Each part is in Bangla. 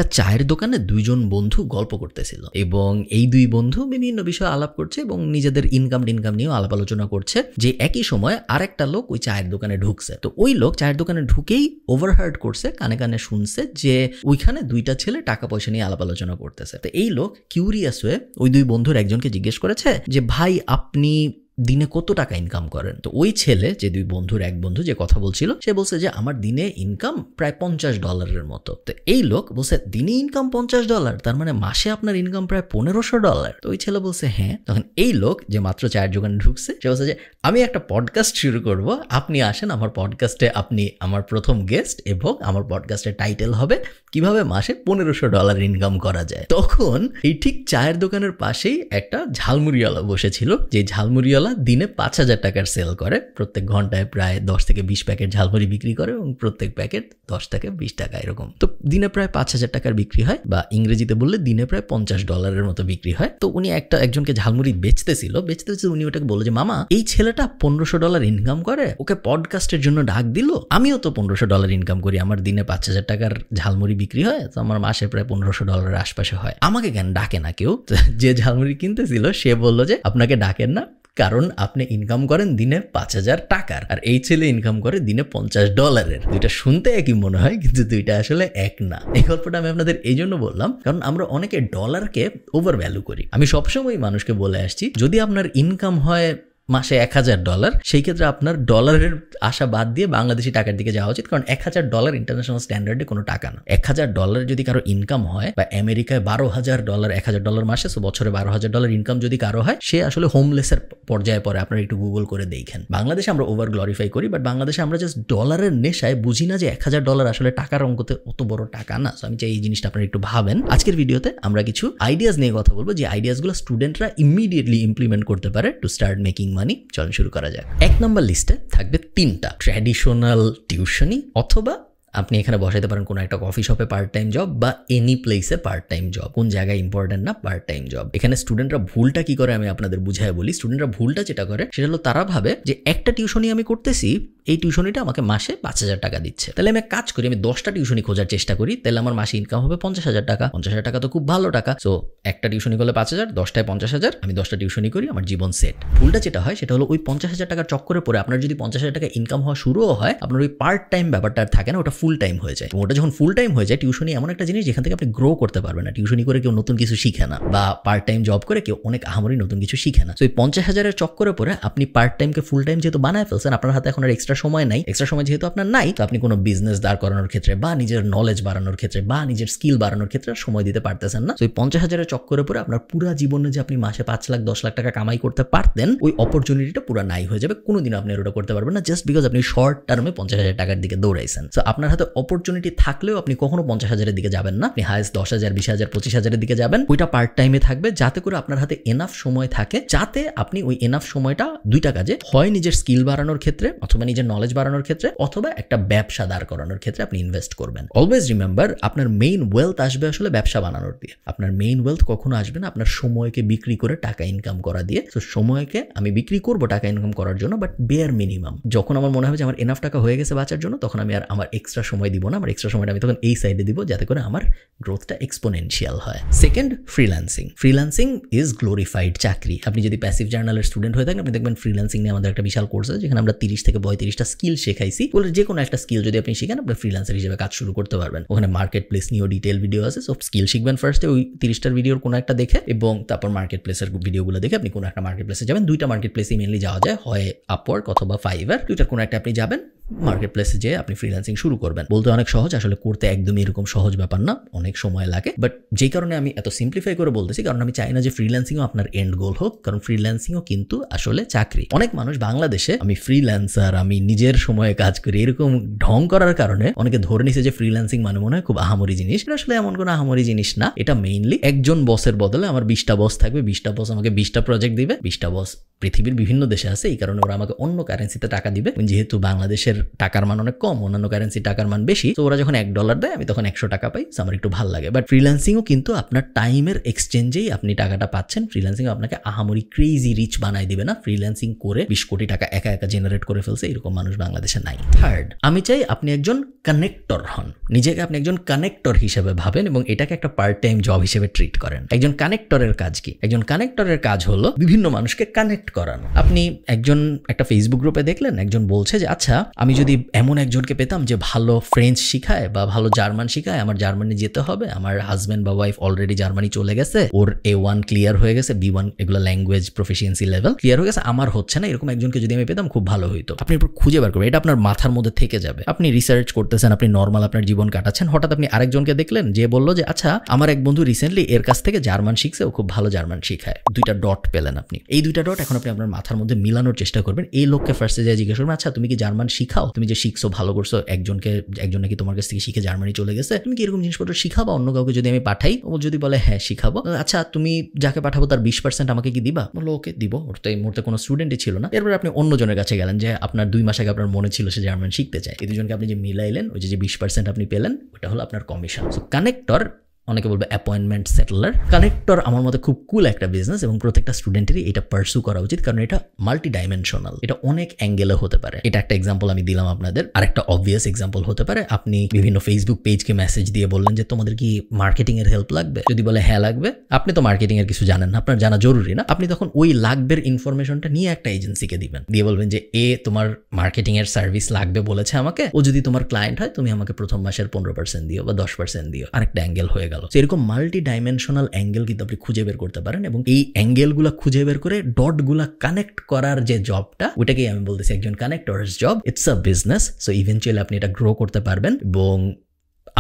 একটা চায়ের দোকানে দুইজন বন্ধু গল্প করতেছিল এবং এই দুই বন্ধু বিভিন্ন বিষয়ে আলাপ করছে এবং নিজেদের ইনকাম নিয়েও আলাপ আলোচনা করছে যে একই সময় আরেকটা লোক ওই চায়ের দোকানে ঢুকছে। তো ওই লোক চায়ের দোকানে ঢুকেই ওভারহার্ড করছে, কানে কানে শুনছে যে ওইখানে দুইটা ছেলে টাকা পয়সা নিয়ে আলাপ আলোচনা করতেছে। তো এই লোক কিউরিয়াস হয়ে ওই দুই বন্ধুর একজনকে জিজ্ঞেস করেছে যে ভাই আপনি দিনে কত টাকা ইনকাম করেন? তো ওই ছেলে, যে দুই বন্ধুর এক বন্ধু যে কথা বলছিল, সে বলছে যে আমার দিনে ইনকাম প্রায় $50 মতো। তো এই লোক বলছে দিনে ইনকাম $50, তার মানে মাসে আপনার ইনকাম প্রায় $1500। তো ওই ছেলে বলছে হ্যাঁ। তখন এই লোক যে মাত্র চায়ের দোকানে ঢুকছে সে বলছে যে আমি একটা পডকাস্ট শুরু করব, আপনি আসেন আমার পডকাস্টে, আপনি আমার প্রথম গেস্ট এবং আমার পডকাস্টের টাইটেল হবে কিভাবে মাসে $1500 ইনকাম করা যায়। তখন এই ঠিক চায়ের দোকানের পাশেই একটা ঝালমুড়িওয়ালা বসেছিল, যে ঝালমুড়িওয়ালা দিনে 5000 টাকার সেল করে, প্রত্যেক ঘন্টায় প্রায় 10 থেকে 20 প্যাকেট ঝালমুড়ি বিক্রি করে এবং প্রত্যেক প্যাকেট 10 থেকে 20 টাকা এরকম। তো দিনে প্রায় 5000 টাকার বিক্রি হয়, বা ইংরেজিতে বললে দিনে প্রায় $50 মতো বিক্রি হয়। তো উনি একজনকে ঝালমুড়ি বেচতেছিল, উনি ওটাকে বলল যে মামা এই ছেলেটা $1500 ইনকাম করে, ওকে পডকাস্টের জন্য ডাক দিল, আমিও তো $1500 ইনকাম করি, আমার দিনে 5000 টাকার ঝালমুড়ি বিক্রি হয়, তো আমার মাসে প্রায় $1500 আশপাশে হয়, আমাকে কেন ডাকে না কেউ? যে ঝালমুড়ি কিনতেছিল সে বলল যে আপনাকে ডাকেন না, কারণ আপনি ইনকাম করেন দিনে 5000 টাকার, আর এই ছেলে ইনকাম করে দিনে $50। দুইটা শুনতে একই মনে হয় কিন্তু দুইটা আসলে এক না। এই গল্পটা আমি আপনাদের এই জন্য বললাম কারণ আমরা অনেকে ডলারকে ওভার ভ্যালু করি। আমি সবসময় মানুষকে বলে আসছি, যদি আপনার ইনকাম হয় মাসে $1000, সেই ক্ষেত্রে আপনার ডলারের আশা বাদ দিয়ে বাংলাদেশি টাকার দিকে যাওয়া উচিত, কারণ $1000 ইন্টারন্যাশনাল স্ট্যান্ডার্ডে কোনো টাকা না। $1000 যদি কারো ইনকাম হয়, বা আমেরিকায় $12000, $1000 মাসে, সো বছরে $12000 ইনকাম যদি কারো হয়, সে আসলে হোমলেসের পর্যায়ে পড়ে। আপনারা একটু গুগল করে দেখেন। বাংলাদেশে আমরা ওভার গ্লোরিফাই করি, বাট বাংলাদেশে আমরা জাস্ট ডলারের নেশায় বুঝি না যে $1000 আসলে টাকার অঙ্কতে অত বড় টাকা না। সো আমি চাই এই জিনিসটা আপনারা একটু ভাবেন। আজকের ভিডিওতে আমরা কিছু আইডিয়াস নিয়ে কথা বলবো, যে আইডিয়াসগুলো স্টুডেন্টরা ইমিডিয়েটলি ইমপ্লিমেন্ট করতে পারে টু স্টার্ট মেকিং মানি। চলুন শুরু করা যায়। 1 নম্বর লিস্টে থাকবে 3টা ট্র্যাডিশনাল টিউশনি, অথবা আপনি এখানে বসাইতে পারেন কোনো একটা কফি শপে পার্ট টাইম জব, বা এনি প্লেসে পার্ট টাইম জব। কোন জায়গায় ইম্পর্টেন্ট না, পার্ট টাইম জব। এখানে স্টুডেন্টরা ভুলটা কি করে আমি আপনাদের বুঝায় বলি। স্টুডেন্টরা ভুলটা যেটা করে সেটা হলো তারা ভাবে যে একটা টিউশনি আমি করতেছি, এই টিউশনিটা আমাকে মাসে 5000 টাকা দিচ্ছে, তাহলে আমি কাজ করি, আমি 10টা টিউশনি খোঁজার চেষ্টা করি, তাহলে আমার মাসে ইনকাম হবে 50000 টাকা। 50000 টাকা তো খুব ভালো টাকা। সো একটা টিউশনি করলে 5000, 10টায় 50000, আমি 10টা টিউশনি করি, আমার জীবন সেট। ভুলটা যেটা হয় সেটা হলো ওই 50000 টাকার চক্করে পরে আপনার যদি 50000 টাকা ইনকাম হওয়া শুরুও হয়, আপনার ওই পার্ট টাইম ব্যাপারটা আর থাকে না, ওটা ফুল টাইম হয়ে যায়। ওটা যখন ফুল টাইম হয়ে যায়, টিউশনি এমন একটা জিনিস যেখান থেকে আপনি গ্রো করতে পারবেন না। টিউশনি করে কেউ নতুন কিছু শিখে না, বা পার্ট টাইম জব করে কেউ অনেক আহামরি নতুন কিছু শিখে না। তো এই 50000-এর চক্করে পরে আপনি পার্ট টাইমকে ফুল টাইম যেহেতু বানায় ফেলছেন, আপনার হাতে এখন আর এক্সট্রা সময় নাই। এক্সট্রা সময় যেহেতু আপনার নাই, তো আপনি কোনো বিজনেস দাঁড় করানোর ক্ষেত্রে, বা নিজের নলেজ বাড়ানোর ক্ষেত্রে, বা নিজের স্কিল বাড়ানোর ক্ষেত্রে সময় দিতে পারতেছেন না। তো এই 50000-এর চক্করে পরে আপনার পুরো জীবনে যে আপনি মাসে 5 লাখ 10 লাখ টাকা কামাই করতে পারতেন, ওই অপরচুনিটিটা পুরো নাই হয়ে যাবে। কোনোদিন আপনি ওটা করতে পারবেন না, জাস্ট বিকজ আপনি শর্ট টার্মে 50000 টাকার দিকে দৌড়াইছেন। তো আপনার হাতে অপরচুনিটি থাকলেও আপনি কখনো 50000-এর দিকে যাবেন না। আপনি হাইস্ট 10,000, 20,000, 25,000-এর দিকে যাবেন। ওইটা পার্ট টাইমে থাকবে, যাতে করে আপনার হাতে এনাফ সময় থাকে, যাতে আপনি ওই এনাফ সময়টা দুইটা কাজে, হয় নিজের স্কিল বাড়ানোর ক্ষেত্রে, অথবা নিজের নলেজ বাড়ানোর ক্ষেত্রে, অথবা একটা ব্যবসা দাঁড় করানোর ক্ষেত্রে আপনি ইনভেস্ট করবেন। অলওয়েজ রিমেম্বার, আপনার মেইন ওয়েলথ আসবে আসলে ব্যবসা বানানোর দিয়ে। আপনার মেইন ওয়েলথ কখনো আসবে না আপনার সময়কে বিক্রি করে টাকা ইনকাম করা দিয়ে। তো সময়কে আমি বিক্রি করবো টাকা ইনকাম করার জন্য, বাট বেয়ার মিনিমাম। যখন আমার মনে হবে যে আমার এনাফ টাকা হয়ে গেছে বাঁচার জন্য, তখন আমি আর আমার এক্সট্রা সময় দিব না। আমার এক্সট্রা সময়টা আমি তখন এই সাইডে দিব, যাতে করে আমার গ্রোথটা এক্সপোনেনশিয়াল হয়। Second, freelancing. Freelancing is glorified চাকরি। আপনি যদি প্যাসিভ জার্নালের স্টুডেন্ট হয়ে থাকেন, আপনি দেখবেন ফ্রিল্যান্সিং নিয়ে আমাদের একটা বিশাল কোর্স আছে, যেখানে আমরা 30 থেকে 35টা স্কিল শেখাইছি। বলে যে কোনো একটা স্কিল যদি আপনি শিখেন, আপনি ফ্রিল্যান্সার হিসেবে কাজ শুরু করতে পারবেন। ওখানে মার্কেট প্লেস নিয়েও ডিটেল ভিডিও আছে। সব স্কিল শিখবেন ফার্স্টে ওই 30টার ভিডিওর কোনো একটা দেখে, এবং তারপর মার্কেট প্লেসের ভিডিওগুলো দেখে আপনি কোনো একটা মার্কেট প্লেসে যাবেন। 2টা মার্কেট প্লেসে মেনলি যাওয়া যায়, হয় আপওয়ার্ক অথবা ফাইবার। 2টার কোনো একটা আপনি যাবেন, মার্কেট প্লেসে যেয়ে আপনি ফ্রিল্যান্সিং শুরু করবেন। বলতে অনেক সহজ, আসলে করতে একদমই এরকম সহজ ব্যাপার না, অনেক সময় লাগে। বাট যেই কারণে আমি এত সিম্পলিফাই করে বলতেছি, কারণ আমি চাই না যে ফ্রিল্যান্সিংও আপনার এন্ড গোল হোক, কারণ ফ্রিল্যান্সিংও কিন্তু আসলে চাকরি। অনেক মানুষ বাংলাদেশে আমি ফ্রিল্যান্সার, আমি নিজের সময়ে কাজ করি, এরকম ঢং করার কারণে অনেকে ধরে নিছে যে ফ্রিল্যান্সিং মানে মনে হয় খুব আহামরি জিনিস। এটা আসলে এমন কোনো আহামরি জিনিস না। এটা মেইনলি একজন বসের বদলে আমার 20টা বস থাকবে, 20টা বস আমাকে 20টা প্রজেক্ট দিবে। 20টা বস পৃথিবীর বিভিন্ন দেশে আছে, এই কারণে ওরা আমাকে অন্য কারেন্সিতে টাকা দিবে। যেহেতু বাংলাদেশের বাংলাদেশের টাকার মান অনেক কম, অন্যান্য কারেন্সি টাকার মান বেশি, তো ওরা যখন $1 দেয় আমি তখন 100 টাকা পাই, আমার একটু ভালো লাগে। বাট ফ্রিল্যান্সিংও কিন্তু আপনার টাইমের এক্সচেঞ্জেই আপনি টাকাটা পাচ্ছেন। ফ্রিল্যান্সিং আপনাকে আহামরি ক্রেজি রিচ বানাই দিবে না। ফ্রিল্যান্সিং করে 20 কোটি টাকা একা একা জেনারেট করে ফেলছে এরকম মানুষ বাংলাদেশে নাই। থার্ড, আমি চাই আপনি একজন কানেক্টর হন, নিজেকে আপনি একজন কানেক্টর হিসেবে ভাবেন এবং এটাকে একটা পার্ট টাইম জব হিসেবে ট্রিট করেন। একজন কানেক্টরের কাজ কি? একজন কানেক্টরের কাজ হলো বিভিন্ন মানুষকে কানেক্ট করানো। আপনি একটা ফেসবুক গ্রুপে দেখলেন একজন বলছে যে আচ্ছা আমি যদি এমন একজনকে পেতাম যে ভালো ফ্রেঞ্চ শিখায় বা ভালো জার্মান শিখায়, আমার জার্মানি যেতে হবে, আমার হাজব্যান্ড বা ওয়াইফ অলরেডি জার্মানি চলে গেছে, ওর A1 ক্লিয়ার হয়ে গেছে, B1 এগুলো ল্যাঙ্গুয়েজ প্রফিসিয়েন্সি লেভেল ক্লিয়ার হয়ে গেছে, আমার হচ্ছে না, এরকম একজনকে যদি আমি পেতাম খুব ভালো হইতো। আপনি এরপর খুঁজে বার করবেন, এটা আপনার মাথার মধ্যে থেকে যাবে। আপনি রিসার্চ করতেছেন, আপনি নর্মাল আপনার জীবন কাটাচ্ছেন, হঠাৎ আপনি আরেকজনকে দেখলেন যে বললো যে আচ্ছা আমার এক বন্ধু রিসেন্টলি এর কাছ থেকে জার্মান শিখছে, ও খুব ভালো জার্মান শিখায়। 2টা ডট পেলেন আপনি। এই 2টা ডট এখন আপনি আপনার মাথার মধ্যে মিলানোর চেষ্টা করবেন। এই লোককে ফার্স্টে যা জিজ্ঞেস করবেন, আচ্ছা তুমি কি জার্মান শিখাও? তুমি যে শিখছো ভালো করছো, একজন নাকি তোমার কাছ থেকে শিখে জার্মানি চলে গেছে, তুমি কি এরকম জিনিসপত্র শিখাবা অন্য কাউকে যদি আমি পাঠাই? ও যদি বলে হ্যাঁ শিখাবো, আচ্ছা তুমি যাকে পাঠাবো তার 20% আমাকে কি দিবা? বললো ওকে দিব। ওর তো এই মুহূর্তে কোনো স্টুডেন্টই ছিল না। এরপর আপনি অন্যজনের কাছে গেলেন যে আপনার 2 মাস আগে আপনার মনে ছিল সে জার্মান শিখতে চায়, এই দুজনকে আপনি যে মিলাইলেন, ওই যে 20% আপনি পেলেন, ওটা হলো আপনার কমিশন। সো কানেক্টর, অনেকে বলবে অ্যাপয়েন্টমেন্ট সেটলার। কানেক্টর আমার মতে খুব কুল একটা বিজনেস এবং প্রত্যেকটা স্টুডেন্টেরই এটা পার্সু করা উচিত, কারণ এটা মাল্টি ডাইমেনশনাল, এটা অনেক অ্যাঙ্গেলে হতে পারে। এটা একটা এক্সাম্পল আমি দিলাম আপনাদের। আর একটা অবভিয়াস এক্সাম্পল হতে পারে, আপনি বিভিন্ন ফেসবুক পেজকে মেসেজ দিয়ে বললেন যে তোমাদের কি মার্কেটিং এর হেল্প লাগবে? যদি বলে হ্যাঁ লাগবে, আপনি তো মার্কেটিং এর কিছু জানেন না, আপনার জানা জরুরি না, আপনি তখন ওই লাগবের ইনফরমেশনটা নিয়ে একটা এজেন্সিকে দিবেন, দিয়ে বলবেন যে তোমার মার্কেটিং এর সার্ভিস লাগবে বলেছে আমাকে, ও যদি তোমার ক্লায়েন্ট হয় তুমি আমাকে প্রথম মাসের 15% দিও বা 10% দিও। আরেকটা অ্যাঙ্গেল হয়ে গেল। এরকম মাল্টি ডাইমেনশনাল অ্যাঙ্গেল কিন্তু আপনি খুঁজে বের করতে পারেন এবং এই অ্যাঙ্গেলগুলো খুঁজে বের করে ডটগুলা কানেক্ট করার যে জবটা, ওটাকেই আমি বলতেছি একজন connectors job. It's a business. So eventually আপনি এটা গ্রো করতে পারবেন এবং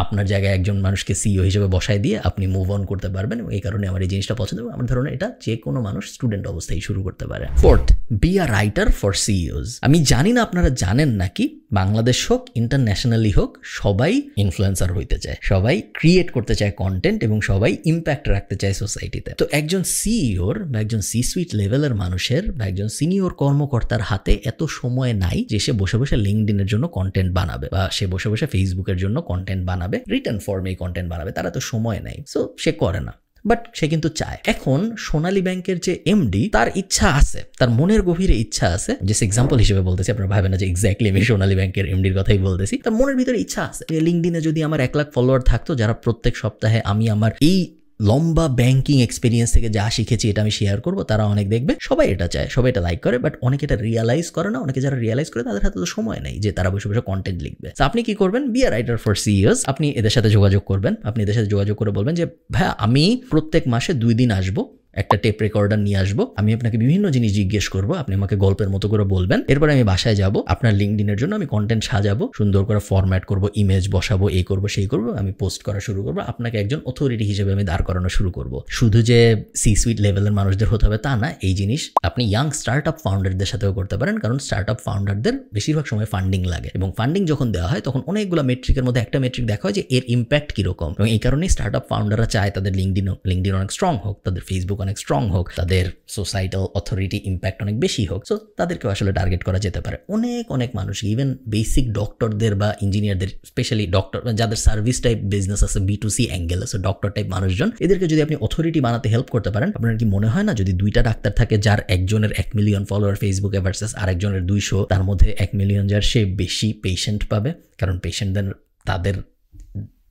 আপনার জায়গায় একজন মানুষকে সিইও হিসেবে বসায় দিয়ে আপনি মুভ অন করতে পারবেন। এবং এই কারণে আমার এই জিনিসটা পছন্দ এবং আমার ধারণা এটা যে কোনো মানুষ স্টুডেন্ট অবস্থায় শুরু করতে পারে। Fourth, be a writer for CEO's. আমি জানি না আপনারা জানেন নাকি, বাংলাদেশ হোক ইন্টারন্যাশনালি হোক সবাই ইনফ্লুয়েন্সার হইতে চায়, সবাই ক্রিয়েট করতে চায় কন্টেন্ট এবং সবাই ইম্প্যাক্ট রাখতে চায় সোসাইটিতে। তো একজন সিইওর বা একজন সি সুইট লেভেলের মানুষের বা একজন সিনিয়র কর্মকর্তার হাতে এত সময় নাই যে সে বসে বসে লিঙ্কডইনের জন্য কন্টেন্ট বানাবে বা সে বসে বসে ফেসবুকের জন্য কন্টেন্ট বানাবে, রিটার্ন ফর্মে কন্টেন্ট বানাবে, তারা তো সময় নাই। সো সে করে না, বাট সে কিন্তু চায়। এখন সোনালী ব্যাংকের যে এমডি, তার ইচ্ছা আছে, তার মনের গভীরে ইচ্ছা আছে, যে এক্সাম্পল হিসেবে বলতেছি, আপনারা ভাবেন না যে এক্স্যাক্টলি আমি সোনালী ব্যাংকের এমডির কথাই বলতেছি, তার মনের ভিতরে ইচ্ছা আছে যে লিঙ্কডইনে যদি আমার 1 লাখ ফলোয়ার থাকতো, যারা প্রত্যেক সপ্তাহে আমি আমার এই লম্বা ব্যাংকিং এক্সপিরিয়েন্স থেকে যা শিখেছি এটা আমি শেয়ার করবো, তারা অনেক দেখবে। সবাই এটা চায়, সবাই এটা লাইক করে, বাট অনেকে এটা রিয়ালাইজ করে না। অনেকে যারা রিয়ালাইজ করে তাদের হাতে তো সময় নেই যে তারা বসে বসে কন্টেন্ট লিখবে। তো আপনি কি করবেন? Be a writer for CEO's. আপনি এদের সাথে যোগাযোগ করবেন, আপনি এদের সাথে যোগাযোগ করে বলবেন যে ভাইয়া আমি প্রত্যেক মাসে 2 দিন আসবো, একটা টেপ রেকর্ডার নিয়ে আসবো, আমি আপনাকে বিভিন্ন জিনিস জিজ্ঞেস করবো, আপনি আমাকে গল্পের মতো করে বলবেন, এরপরে আমি বাসায় যাব, আপনার লিঙ্কডইনের জন্য আমি কন্টেন্ট সাজাবো, সুন্দর করে ফরম্যাট করবো, ইমেজ বসাবো, এই করবো সেই করবো, আমি পোস্ট করা শুরু করবো, আপনাকে একজন অথরিটি হিসেবে আমি দাঁড় করানো শুরু করবো। শুধু যে সি সুইট লেভেলের মানুষদের হতে হবে তা না, এই জিনিস আপনি ইয়াং স্টার্ট আপ ফাউন্ডারদের সাথেও করতে পারেন, কারণ স্টার্ট আপ ফাউন্ডারদের বেশিরভাগ সময় ফান্ডিং লাগে এবং ফান্ডিং যখন দেওয়া হয় তখন অনেকগুলো মেট্রিকের মধ্যে একটা মেট্রিক দেখা হয় যে এর ইম্প্যাক্ট কিরকম, এবং এই কারণেই স্টার্ট আপ ফাউন্ডাররা চায় তাদের লিঙ্কডইন অনেক স্ট্রং হোক, তাদের ফেসবুক অনেক স্ট্রং হোক, তাদের সোসাইটাল অথরিটি ইম্প্যাক্ট অনেক বেশি হোক। সো তাদেরকেও আসলে টার্গেট করা যেতে পারে। অনেক মানুষ, ইভেন বেসিক ডক্টরদের বা ইঞ্জিনিয়ারদের, স্পেশালি ডক্টর যাদের সার্ভিস টাইপ বিজনেস আছে, B2C অ্যাঙ্গেল আছে, ডক্টর টাইপ মানুষজন, এদেরকে যদি আপনি অথরিটি বানাতে হেল্প করতে পারেন, আপনার কি মনে হয় না যদি 2টা ডাক্তার থাকে, যার একজনের 1 মিলিয়ন ফলোয়ার ফেসবুকে ভার্সেস আরেকজনের 200, তার মধ্যে 1 মিলিয়ন যার, সে বেশি পেশেন্ট পাবে, কারণ পেশেন্টদের তাদের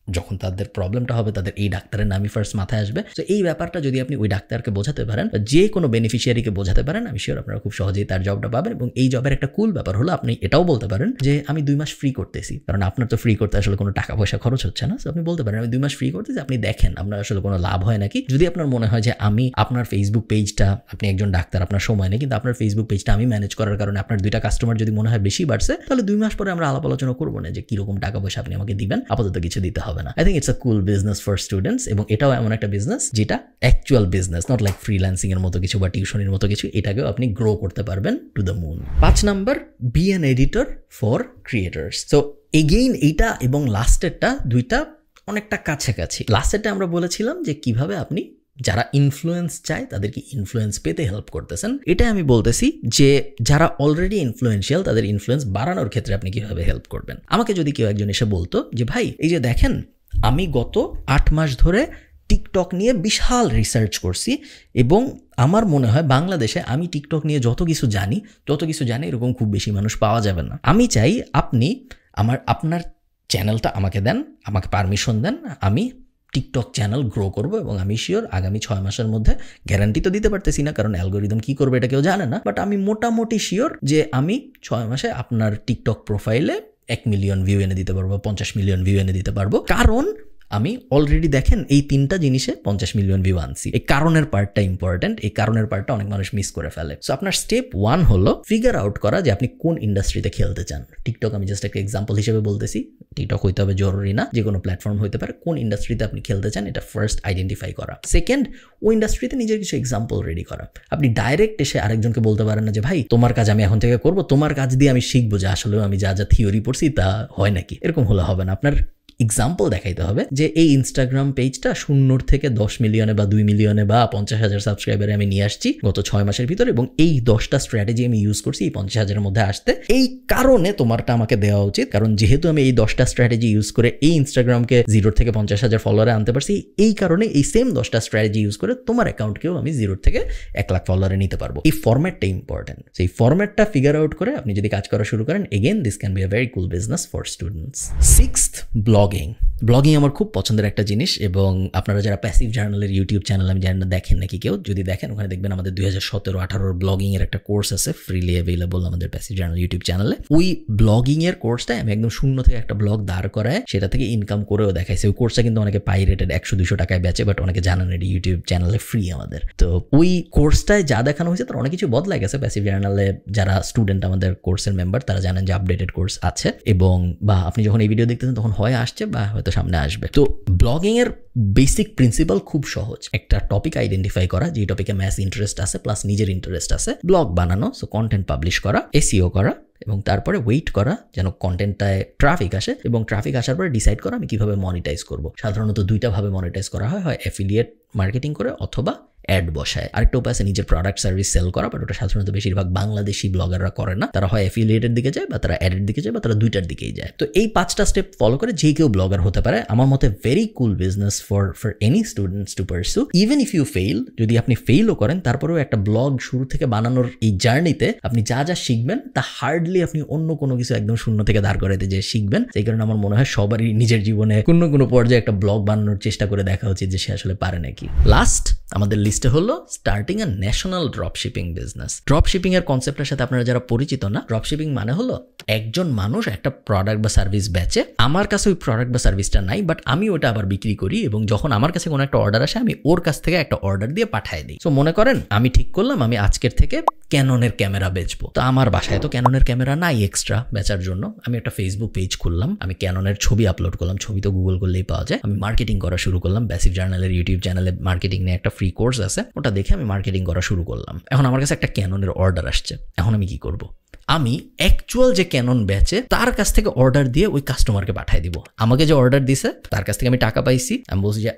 যখন তাদের প্রবলেমটা হবে তাদের এই ডাক্তারের নামই ফার্স্ট মাথায় আসবে। তো এই ব্যাপারটা যদি আপনি ওই ডাক্তারকে বোঝাতে পারেন, যে কোনো বেনিফিশিয়ারিকে বোঝাতে পারেন, আমি শিওর আপনারা খুব সহজেই তার জবটা পাবেন। এবং এই জবের একটা কুল ব্যাপার হলো আপনি এটাও বলতে পারেন যে আমি 2 মাস ফ্রি করতেছি, কারণ আপনার তো ফ্রি করতে আসলে কোনো টাকা পয়সা খরচ হচ্ছে না। তো আপনি বলতে পারেন আমি 2 মাস ফ্রি করতেছি, আপনি দেখেন আপনার আসলে কোনো লাভ হয় নাকি। যদি আপনার মনে হয় যে আমি আপনার ফেসবুক পেজটা, আপনি একজন ডাক্তার, আপনার সময় নেই, কিন্তু আপনার ফেসবুক পেজটা আমি ম্যানেজ করার কারণে আপনার 2টা কাস্টমার যদি মনে হয় বেশি বাড়ছে, তাহলে 2 মাস পরে আমরা আলাপ আলোচনা করবো না যে কিরকম টাকা পয়সা আপনি আমাকে দিবেন, আপাতত কিছু দিতে হবে না। I think it's a cool business for students, এবং এটাও এমন একটা বিজনেস যেটা actual business, not like freelancing এর মতো কিছু বা টিউশনের মতো কিছু, এটাকেও আপনি গ্রো করতে পারবেন to the moon. 5 number, be an editor for creators. So again এইটা এবং লাস্টেরটা 2টা অনেকটা কাছাকাছি। লাস্টেরটা আমরা বলেছিলাম যে কিভাবে আপনি যারা ইনফ্লুয়েন্স চায় তাদেরকে ইনফ্লুয়েন্স পেতে হেল্প করতেছেন। এটা আমি বলতেছি যে যারা অলরেডি ইনফ্লুয়েন্সিয়াল তাদের ইনফ্লুয়েন্স বাড়ানোর ক্ষেত্রে আপনি কিভাবে হেল্প করবেন। আমাকে যদি কেউ একজন এসে বলতো যে ভাই এই যে দেখেন আমি গত 8 মাস ধরে টিকটক নিয়ে বিশাল রিসার্চ করছি এবং আমার মনে হয় বাংলাদেশে আমি টিকটক নিয়ে যত কিছু জানি এরকম খুব বেশি মানুষ পাওয়া যাবে না। আমি চাই আপনি আপনার চ্যানেলটা আমাকে দেন, আমাকে পারমিশন দেন, আমি টিকটক চ্যানেল গ্রো করব এবং আমি শিওর আগামী 6 মাসের মধ্যে, গ্যারান্টি তো দিতে পারতেছি না কারণ অ্যালগোরিদম কি করবে এটা কেউ জানে না, বাট আমি মোটামুটি শিওর যে আমি 6 মাসে আপনার টিকটক প্রোফাইলে 1 মিলিয়ন ভিউ এনে দিতে পারবো, 50 মিলিয়ন ভিউ এনে দিতে পারবো, কারণ আমি অলরেডি দেখেন এই 3টা জিনিসে 50 মিলিয়ন ভিউ আনছি। এই কারণের পার্টটা ইম্পর্টেন্ট, এই কারণের পার্টটা অনেক মানুষ মিস করে ফেলে। সো আপনার স্টেপ 1 হলো ফিগার আউট করা যে আপনি কোন ইন্ডাস্ট্রিতে খেলতে চান। টিকটক আমি জাস্ট একটা এক্সাম্পল হিসেবে বলতেছি, টিকটক হইতে হবে জরুরি না, যে কোনো প্ল্যাটফর্ম হইতে পারে। কোন ইন্ডাস্ট্রিতে আপনি খেলতে চান এটা ফার্স্ট আইডেন্টিফাই করা। সেকেন্ড, ওই ইন্ডাস্ট্রিতে নিজের কিছু এক্সাম্পল রেডি করা। আপনি ডাইরেক্ট এসে আরেকজনকে বলতে পারেন না যে ভাই তোমার কাজ আমি এখন থেকে করব, তোমার কাজ দিয়ে আমি শিখবো যে আসলে আমি যা যা থিওরি পড়ছি তা হয় নাকি। এরকম হলে হবে না। আপনার এক্সাম্পল দেখাইতে হবে যে এই ইনস্টাগ্রাম পেজটা 0 থেকে 10 মিলিয়নে বা 2 মিলিয়নে বা 50,000 সাবস্ক্রাইবারে আমি নিয়ে আসছি গত 6 মাসের ভিতরে, এবং এই 10টা স্ট্র্যাটেজি আমি ইউজ করছি এই 50,000-এর মধ্যে আসতে। এই কারণে তোমারটা আমাকে দেওয়া উচিত, কারণ যেহেতু আমি এই 10টা স্ট্র্যাটেজি ইউজ করে এই ইনস্টাগ্রামকে 0 থেকে 50,000 ফলোয়ারে আনতে পারছি, এই কারণে এই সেম 10টা স্ট্র্যাটেজি ইউজ করে তোমার অ্যাকাউন্টকেও আমি 0 থেকে 1 লাখ ফলোয়ারে নিতে পারবো। এই ফরম্যাটটা ইম্পর্টেন্ট। সেই ফরম্যাটটা ফিগার আউট করে আপনি যদি কাজ করা শুরু করেন, again this can be a very cool business for students. 6th, blogging আমার খুব পছন্দের একটা জিনিস, এবং আপনারা যারা প্যাসিভ জার্নালের ইউটিউব চ্যানেল আমি জানি না দেখেন নাকি কেউ, যদি দেখেন ওখানে দেখবেন আমাদের 2017-18 ব্লগিং এর একটা কোর্স আছে ফ্রিলি অ্যাভেলেবল আমাদের প্যাসিভ জার্নাল ইউটিউব চ্যানেলে। ওই ব্লগিং এর কোর্সটা আমি একদম 0 থেকে একটা ব্লগ দাঁড় করায় সেটা থেকে ইনকাম করেও দেখাইছে। ওই কোর্সটা কিন্তু অনেকে পাইরেটেড 100-200 টাকায় বেচে, বাট অনেকে জানেন এটি ইউটিউব চ্যানেলে ফ্রি আমাদের। তো ওই কোর্সটায় যা দেখানো হয়েছে তার অনেক কিছু বদলাই গেছে। প্যাসিভ জার্নালে যারা স্টুডেন্ট আমাদের কোর্সের মেম্বার তারা জানেন যে আপডেটেড কোর্স আছে, এবং বা আপনি যখন এই ভিডিও দেখতেছেন তখন হয় আসছে বা হয়তো সামনে আসবে। তো ব্লগিং এর বেসিক প্রিন্সিপাল খুব সহজ। একটা টপিক আইডেন্টিফাই করা, যে টপিকে ম্যাস ইন্টারেস্ট আছে প্লাস নিজের ইন্টারেস্ট আছে, ব্লগ বানানো, সো কন্টেন্ট পাবলিশ করা, এসইও করা, এবং তারপরে ওয়েট করা যেন কন্টেন্টটায় ট্রাফিক আসে, এবং ট্রাফিক আসার পরে ডিসাইড করা আমি কিভাবে মনিটাইজ করব। সাধারণত 2টা ভাবে মনিটাইজ করা হয় অ্যাফিলিয়েট মার্কেটিং করে অথবা অ্যাড বসায়। আরেকটা উপায় আছে নিজের প্রোডাক্ট সার্ভিস সেল করা, বাট ওটা সাধারণত বেশিরভাগ বাংলাদেশি ব্লগাররা করে না। তারা হয় অ্যাফিলিয়েটের দিকে যায়, বা তারা অ্যাডের দিকে যায়, বা তারা 2টার দিকেই যায়। তো এই 5টা স্টেপ ফলো করে যে কেউ ব্লগার হতে পারে। আমার মতে very cool business for any students to pursue. Even if you fail, যদি আপনি ফেইলও করেন তারপরেও একটা ব্লগ শুরু থেকে বানানোর এই জার্নিতে আপনি যা যা শিখবেন তা হার্ডলি আপনি অন্য কোনো কিছু একদম 0 থেকে দাঁড় করাইতে যে শিখবেন। সেই কারণে আমার মনে হয় সবারই নিজের জীবনে কোনো পর্যায়ে একটা ব্লগ বানানোর চেষ্টা করে দেখা উচিত যে সে আসলে পারে নাকি। লাস্ট আমাদের লিস্টে হলো স্টার্টিং আ ন্যাশনাল ড্রপশিপিং বিজনেস। ড্রপশিপিং এর কনসেপ্টের সাথে আপনারা যারা পরিচিত না, ড্রপশিপিং মানে হলো একজন মানুষ একটা প্রোডাক্ট বা সার্ভিস বেচে, আমার কাছে ওই প্রোডাক্ট বা সার্ভিসটা নাই, বাট আমি ওটা আবার বিক্রি করি, এবং যখন আমার কাছে কোনো একটা অর্ডার আসে আমি ওর কাছ থেকে একটা অর্ডার দিয়ে পাঠিয়ে দিই। সো মনে করেন আমি ঠিক করলাম আমি আজকের থেকে ক্যাননের ক্যামেরা বেচবো, তো আমার বাসায় তো ক্যাননের ক্যামেরা নাই এক্সট্রা বেচার জন্য। আমি একটা ফেসবুক পেজ খুললাম, আমি ক্যাননের ছবি আপলোড করলাম, ছবি তো গুগল করলেই পাওয়া যায়। আমি মার্কেটিং করা শুরু করলাম, প্যাসিভ জার্নালের ইউটিউব চ্যানেলে মার্কেটিং নিয়ে একটা ফ্রি কোর্স আছে, ওটা দেখে আমি মার্কেটিং করা শুরু করলাম। এখন আমার কাছে একটা ক্যাননের অর্ডার আসছে, এখন আমি কি করব? আমি অ্যাকচুয়াল যে ক্যানন বেচে তার কাছ থেকে অর্ডার দিয়ে ওই কাস্টমারকে পাঠিয়ে দিব। আমাকে যে অর্ডার দিছে তার কাছ থেকে আমি টাকা পাইছি, আমি বলছি যে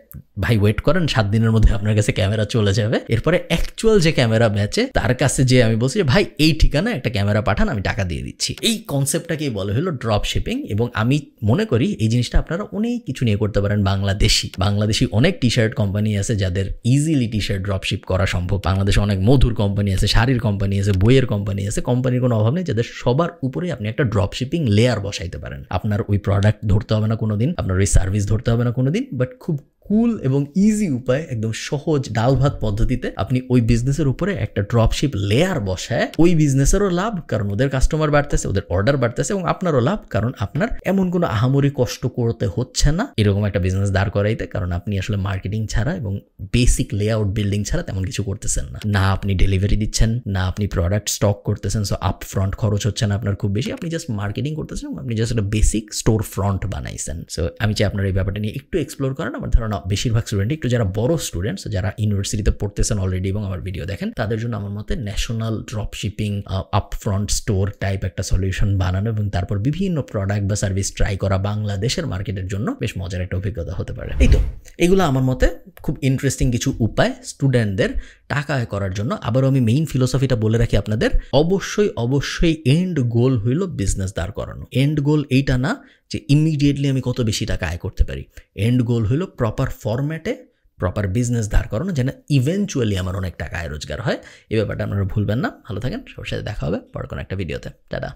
ভাই ওয়েট করেন 7 দিনের মধ্যে আপনার কাছে ক্যামেরা চলে যাবে। এরপরে অ্যাকচুয়াল যে ক্যামেরা বেচে তার কাছে যে আমি বলছি যে ভাই এই ঠিকানায় একটা ক্যামেরা পাঠান, আমি টাকা দিয়ে দিচ্ছি। এই কনসেপ্টটাকেই বলে হলো ড্রপ শিপিং, এবং আমি মনে করি এই জিনিসটা আপনারা অনেক কিছু নিয়ে করতে পারেন। বাংলাদেশি অনেক টি শার্ট কোম্পানি আছে যাদের easily T shirt drop ship করা সম্ভব। বাংলাদেশে অনেক মধুর কোম্পানি আছে, শাড়ির কোম্পানি আছে, বইয়ের কোম্পানি আছে, কোম্পানির কোনো অভাব নেই যাদের সবার উপরে আপনি একটা ড্রপ শিপিং লেয়ার বসাইতে পারেন। আপনার ওই প্রোডাক্ট ধরতে হবে না কোনোদিন, আপনার ওই সার্ভিস ধরতে হবে না কোনোদিন, বাট খুব কুল এবং ইজি উপায়, একদম সহজ ডাল ভাত পদ্ধতিতে আপনি ওই বিজনেসের উপরে একটা ড্রপশিপ লেয়ার বসায় ওই বিজনেসেরও লাভ, কারণ ওদের কাস্টমার বাড়তেছে, ওদের অর্ডার বাড়তেছে, এবং আপনারও লাভ, কারণ আপনার এমন কোনো আহামরি কষ্ট করতে হচ্ছে না এরকম একটা বিজনেস দাঁড় করাইতে, কারণ আপনি আসলে মার্কেটিং ছাড়া এবং বেসিক লেআউট বিল্ডিং ছাড়া তেমন কিছু করতেছেন না। না আপনি ডেলিভারি দিচ্ছেন, না আপনি প্রোডাক্ট স্টক করতেছেন, সো আপ ফ্রন্ট খরচ হচ্ছে না আপনার খুব বেশি, আপনি জাস্ট মার্কেটিং করতেছেন, আপনি জাস্ট একটা বেসিক স্টোর ফ্রন্ট বানাইছেন। সো আমি চাই আপনার এই ব্যাপারটা নিয়ে একটু এক্সপ্লোর করেন। আমার ধারণা না বেশিরভাগ স্টুডেন্ট, একটু যারা বড় স্টুডেন্টস, যারা ইউনিভার্সিটিতে পড়তেছেন অলরেডি এবং আমার ভিডিও দেখেন, তাদের জন্য আমার মতে national drop shipping upfront store type একটা সলিউশন বানানো এবং তারপর বিভিন্ন প্রোডাক্ট বা সার্ভিস ট্রাই করা বাংলাদেশের মার্কেটের জন্য বেশ মজার একটা অভিজ্ঞতা হতে পারে। এই তো এগুলো আমার মতে খুব ইন্টারেস্টিং কিছু উপায় স্টুডেন্টদের টাকা আয় করার জন্য। আবারও আমি মেইন ফিলোসফিটা বলে রাখি আপনাদের, অবশ্যই এন্ড গোল হইল বিজনেস দাঁড় করানো। এন্ড গোল এইটা না যে ইমিডিয়েটলি আমি কত বেশি টাকা আয় করতে পারি, এন্ড গোল হইল প্রপার ফরম্যাটে প্রপার বিজনেস দাঁড় করানো, যেন ইভেনচুয়ালি আমার অনেক টাকা আয় রোজগার হয়। এই ব্যাপারটা আপনারা ভুলবেন না। ভালো থাকেন, সবার সাথে দেখা হবে পরে কোনো একটা ভিডিওতে। টাটা।